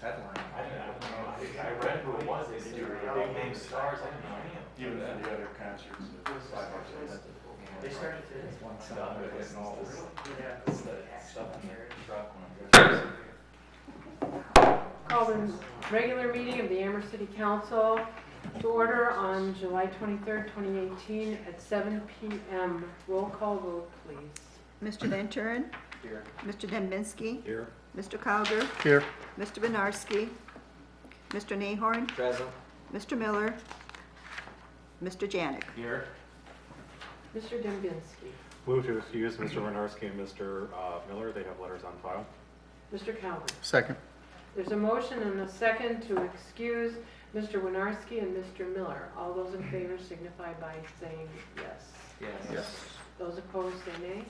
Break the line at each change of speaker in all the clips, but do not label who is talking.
headline.
I don't know. I read who it was. They said they were big name stars. I didn't know any of them.
Even for the other concerts, it was $5.
They started today.
It's one song, but it's all this stuff in the truck when I'm driving.
Call the regular meeting of the Amherst City Council to order on July 23rd, 2018 at 7 p.m. Roll call vote, please.
Mr. Van Turen?
Here.
Mr. Dembinski?
Here.
Mr. Cowger?
Here.
Mr. Benarski? Mr. Nahorn?
Present.
Mr. Miller? Mr. Janik?
Here.
Mr. Dembinski.
Move to excuse Mr. Winarski and Mr. Miller. They have letters on file.
Mr. Calvin.
Second.
There's a motion and a second to excuse Mr. Winarski and Mr. Miller. All those in favor signify by saying yes.
Yes.
Those opposed say nay.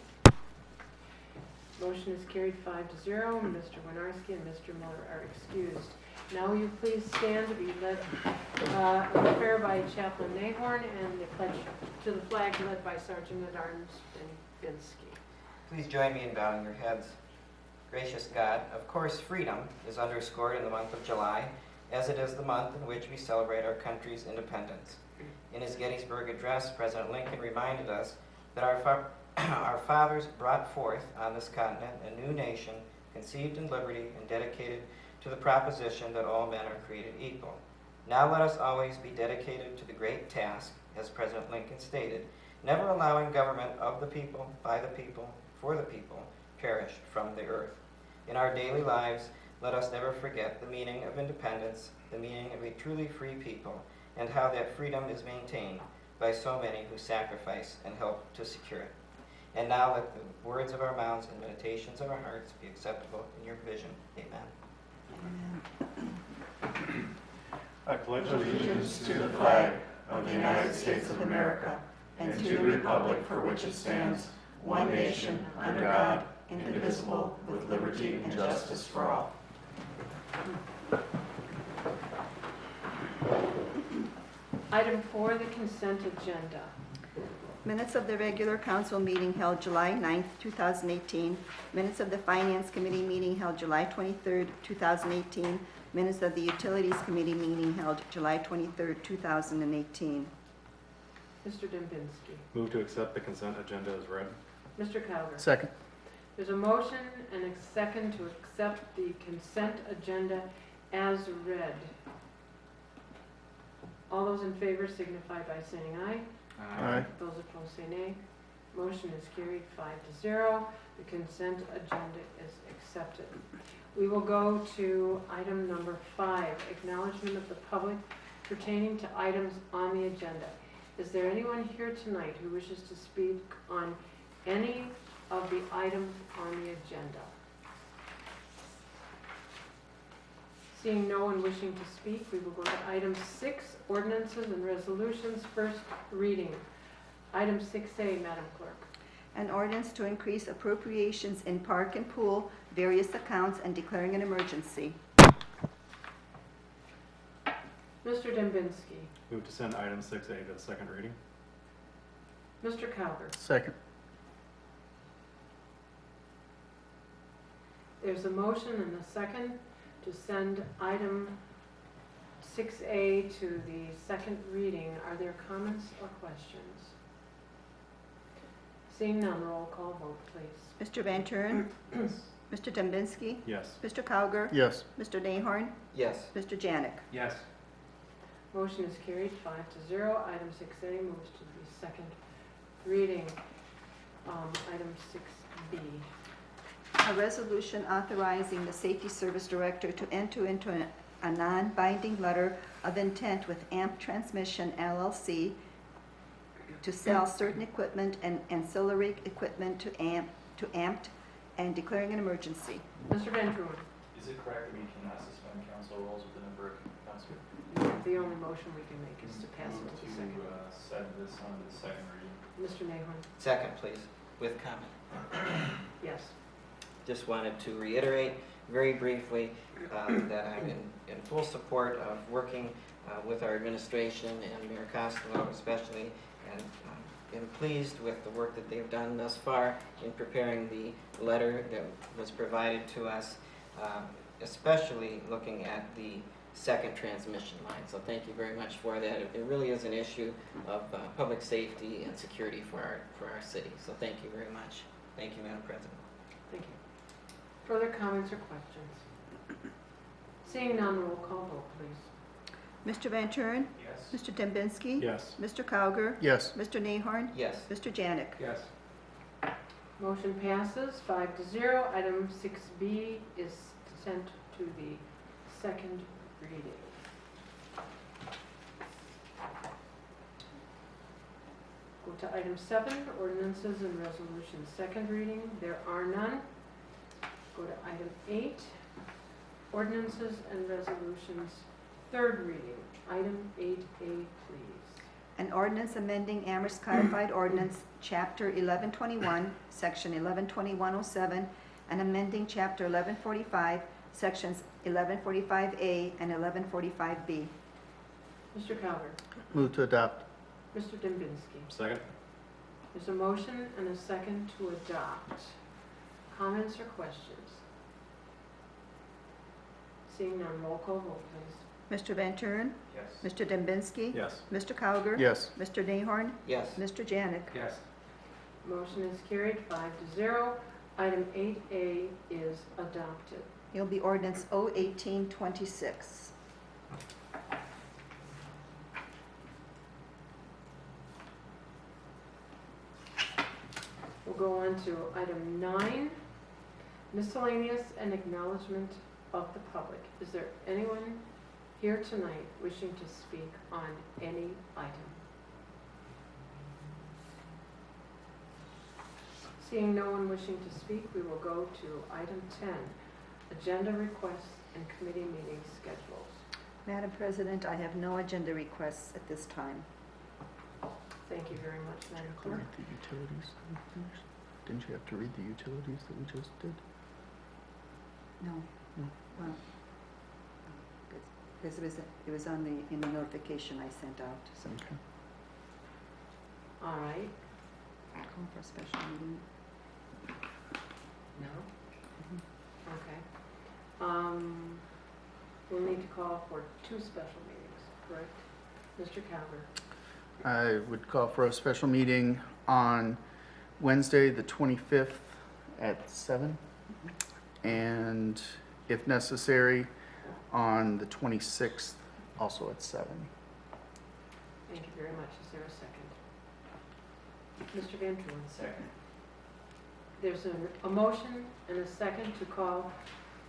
Motion is carried 5-0. Mr. Winarski and Mr. Miller are excused. Now will you please stand to be led in the prayer by Chaplain Nahorn and the pledge to the flag led by Sergeant at Arms Dembinski.
Please join me in bowing your heads. Gracious God, of course freedom is underscored in the month of July, as it is the month in which we celebrate our country's independence. In his Gettysburg Address, President Lincoln reminded us that our fathers brought forth on this continent a new nation conceived in liberty and dedicated to the proposition that all men are created equal. Now let us always be dedicated to the great task, as President Lincoln stated, never allowing government of the people, by the people, for the people, perish from the earth. In our daily lives, let us never forget the meaning of independence, the meaning of a truly free people, and how that freedom is maintained by so many who sacrifice and help to secure it. And now let the words of our mouths and meditations of our hearts be acceptable in your vision. Amen.
I pledge
Allegiance to the flag of the United States of America and to the republic for which it stands, one nation, under God, indivisible, with liberty and justice for all.
Item 4, the consent agenda.
Minutes of the regular council meeting held July 9th, 2018. Minutes of the Finance Committee meeting held July 23rd, 2018. Minutes of the Utilities Committee meeting held July 23rd, 2018.
Mr. Dembinski.
Move to accept the consent agenda as read.
Mr. Calgar.
Second.
There's a motion and a second to accept the consent agenda as read. All those in favor signify by saying aye.
Aye.
Those opposed say nay. Motion is carried 5-0. The consent agenda is accepted. We will go to item number 5, acknowledgement of the public pertaining to items on the agenda. Is there anyone here tonight who wishes to speak on any of the items on the agenda? Seeing no one wishing to speak, we will go to item 6, ordinances and resolutions, first reading. Item 6A, Madam Clerk.
An ordinance to increase appropriations in park and pool, various accounts, and declaring an emergency.
Mr. Dembinski.
Move to send item 6A to the second reading.
Mr. Calver.
Second.
There's a motion and a second to send item 6A to the second reading. Are there comments or questions? Seeing none, roll call vote, please.
Mr. Van Turen? Mr. Dembinski?
Yes.
Mr. Cowger?
Yes.
Mr. Nahorn?
Yes.
Mr. Janik?
Yes.
Motion is carried 5-0. Item 6A moves to the second reading. Item 6B.
A resolution authorizing the Safety Service Director to enter into a non-binding letter of intent with AMP Transmission LLC to sell certain equipment and ancillary equipment to AMPT and declaring an emergency.
Mr. Van Troon.
Is it correct that we cannot suspend council rules with the number of council?
The only motion we can make is to pass it to the second.
Send this on to the second reading.
Mr. Nahorn.
Second, please, with comment.
Yes.
Just wanted to reiterate very briefly that I'm in full support of working with our administration and Mayor Costello especially, and been pleased with the work that they've done thus far in preparing the letter that was provided to us especially looking at the second transmission line. So thank you very much for that. It really is an issue of public safety and security for our city. So thank you very much. Thank you, Madam President.
Thank you. Further comments or questions? Seeing none, roll call vote, please.
Mr. Van Turen,
Yes.
Mr. Dembinski,
Yes.
Mr. Cowger,
Yes.
Mr. Nahorn,
Yes.
Mr. Janik.
Yes.
Motion passes 5-0. Item 6B is sent to the second reading. Go to item 7, ordinances and resolutions, second reading. There are none. Go to item 8, ordinances and resolutions, third reading. Item 8A, please.
An ordinance amending Amherst Codified Ordinance, Chapter 1121, Section 112107, and amending Chapter 1145, Sections 1145A and 1145B.
Mr. Calver,
Move to adopt.
Mr. Dembinski.
Second?
There's a motion and a second to adopt. Comments or questions? Seeing none, roll call vote, please.
Mr. Van Turen,
Yes.
Mr. Dembinski,
Yes.
Mr. Cowger,
Yes.
Mr. Nahorn,
Yes.
Mr. Janik.
Yes.
Motion is carried 5-0. Item 8A is adopted.
It'll be ordinance 01826.
We'll go on to item 9, miscellaneous and acknowledgement of the public. Is there anyone here tonight wishing to speak on any item? Seeing no one wishing to speak, we will go to item 10, agenda requests and committee meeting schedules.
Madam President, I have no agenda requests at this time.
Thank you very much, Madam Clerk.
Read the utilities that we finished? Didn't you have to read the utilities that we just did?
No.
No.
Well, because it was on in the notification I sent out, so.
Okay.
All right.
Call for a special meeting.
No? Okay. We'll need to call for 2 special meetings, correct? Mr. Calver.
I would call for a special meeting on Wednesday, the 25th at 7, and if necessary, on the 26th, also at 7.
Thank you very much. Is there a second? Mr. Van Turen.
Second.
There's a motion and a second to call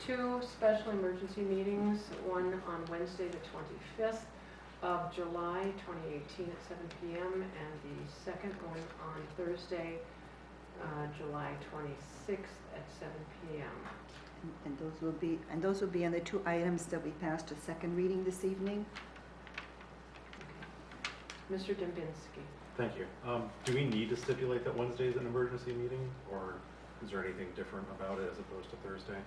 2 special emergency meetings, one on Wednesday, the 25th of July, 2018 at 7 p.m., and the second one on Thursday, July 26th at 7 p.m.
And those will be on the 2 items that we passed a second reading this evening.
Mr. Dembinski.
Thank you. Do we need to stipulate that Wednesday is an emergency meeting, or is there anything different about it as opposed to Thursday?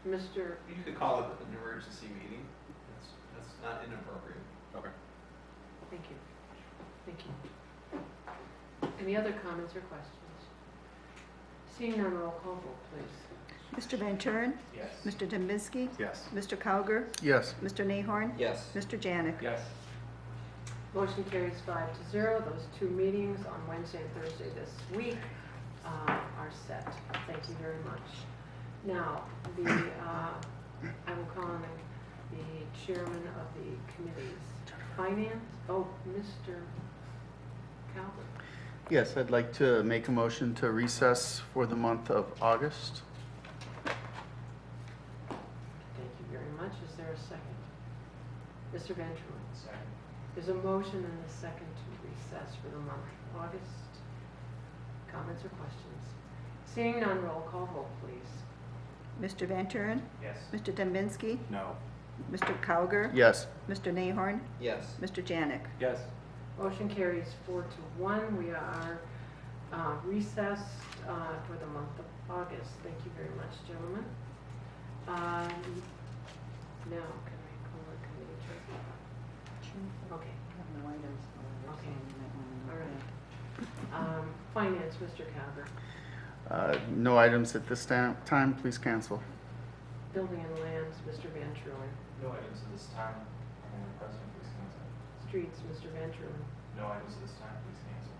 Mr.
You could call it an emergency meeting. That's not inappropriate.
Okay.
Thank you. Thank you. Any other comments or questions? Seeing none, roll call vote, please.
Mr. Van Turen,
Yes.
Mr. Dembinski,
Yes.
Mr. Cowger,
Yes.
Mr. Nahorn,
Yes.
Mr. Janik.
Yes.
Motion carries 5-0. Those 2 meetings on Wednesday and Thursday this week are set. Thank you very much. Now, I will call on the chairman of the committees. Finance, Mr. Calvert.
Yes, I'd like to make a motion to recess for the month of August.
Thank you very much. Is there a second? Mr. Van Turen.
Second.
There's a motion and a second to recess for the month of August. Comments or questions? Seeing none, roll call vote, please.
Mr. Van Turen,
Yes.
Mr. Dembinski,
No.
Mr. Cowger,
Yes.
Mr. Nahorn,
Yes.
Mr. Janik.
Yes.
Motion carries 4-1. We are recessed for the month of August. Thank you very much, gentlemen. Now, can I call a committee check? Okay.
No items.
Okay. All right. Finance, Mr. Calver.
No items at this time. Please cancel.
Building and Lands, Mr. Van Truin.
No items at this time. Madam President, please cancel.
Streets, Mr. Van Truin.
No items at this time, please cancel.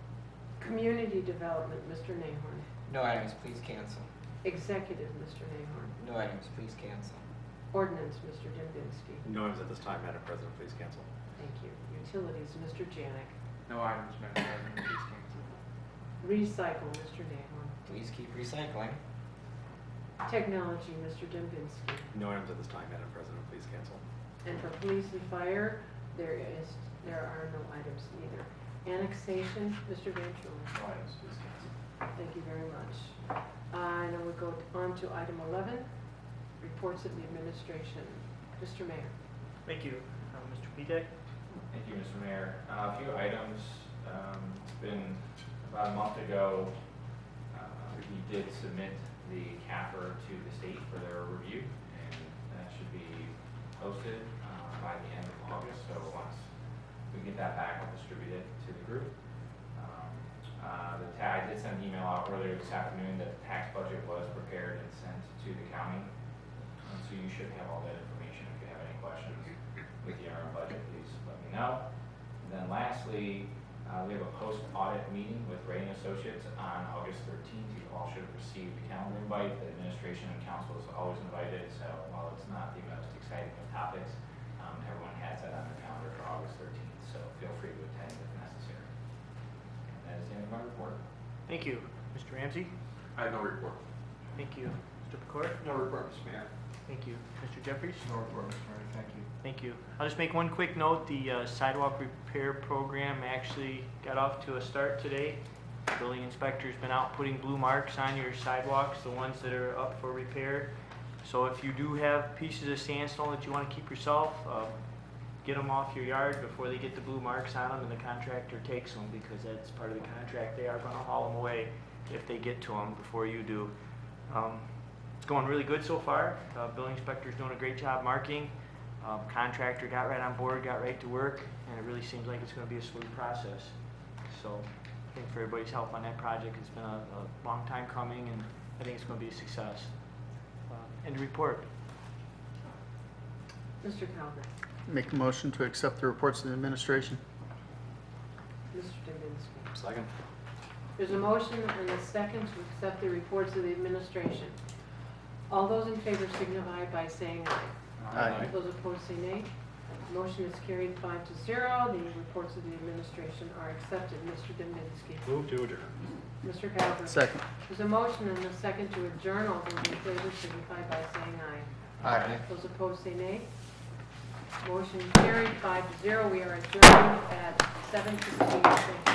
Community Development, Mr. Nahorn.
No items, please cancel.
Executive, Mr. Nahorn.
No items, please cancel.
Ordinance, Mr. Dembinski.
No items at this time, Madam President, please cancel.
Thank you. Utilities, Mr. Janik.
No items, Madam President, please cancel.
Recycle, Mr. Nahorn.
Please keep recycling.
Technology, Mr. Dembinski.
No items at this time, Madam President, please cancel.
And for police and fire, there are no items either. Annexation, Mr. Van Truin.
No items, please cancel.
Thank you very much. And then we go on to item 11, reports of the administration. Mr. Mayor.
Thank you. Mr. Pedek?
Thank you, Mr. Mayor. A few items. It's been about a month ago, we did submit the CAFR to the state for their review, and that should be posted by the end of August. So once we get that back, I'll distribute it to the group. I did send an email out earlier this afternoon that the tax budget was prepared and sent to the county. And so you should have all that information. If you have any questions with the interim budget, please let me know. And then lastly, we have a post-audit meeting with Rating Associates on August 13th. You all should have received a calendar invite. The administration and council is always invited, so while it's not the most exciting of topics, everyone has that on their calendar for August 13th, so feel free to attend if necessary. And that is the end of my report.
Thank you. Mr. Ramsey?
I have no report.
Thank you. Mr. Pecor?
No report, Mr. Mayor.
Thank you. Mr. Jeffries?
No report, Mr. Mayor, thank you.
Thank you. I'll just make one quick note. The sidewalk repair program actually got off to a start today. The building inspector's been out putting blue marks on your sidewalks, the ones that are up for repair. So if you do have pieces of sandstone that you want to keep yourself, get them off your yard before they get the blue marks on them and the contractor takes them, because that's part of the contract. They are going to haul them away if they get to them before you do. It's going really good so far. Building inspector's doing a great job marking. Contractor got right on board, got right to work, and it really seems like it's going to be a smooth process. So I think for everybody's help on that project, it's been a long time coming, and I think it's going to be a success. End of report.
Mr. Calgar.
Make a motion to accept the reports of the administration.
Mr. Dembinski.
Second.
There's a motion and a second to accept the reports of the administration. All those in favor signify by saying aye.
Aye.
Those opposed say nay. Motion is carried 5-0. The reports of the administration are accepted. Mr. Dembinski.
Move to adjourn.
Mr. Calgar.
Second.
There's a motion and a second to adjourn. All those in favor signify by saying aye.
Aye.
Those opposed say nay. Motion carried 5-0. We are adjourned at 7:15.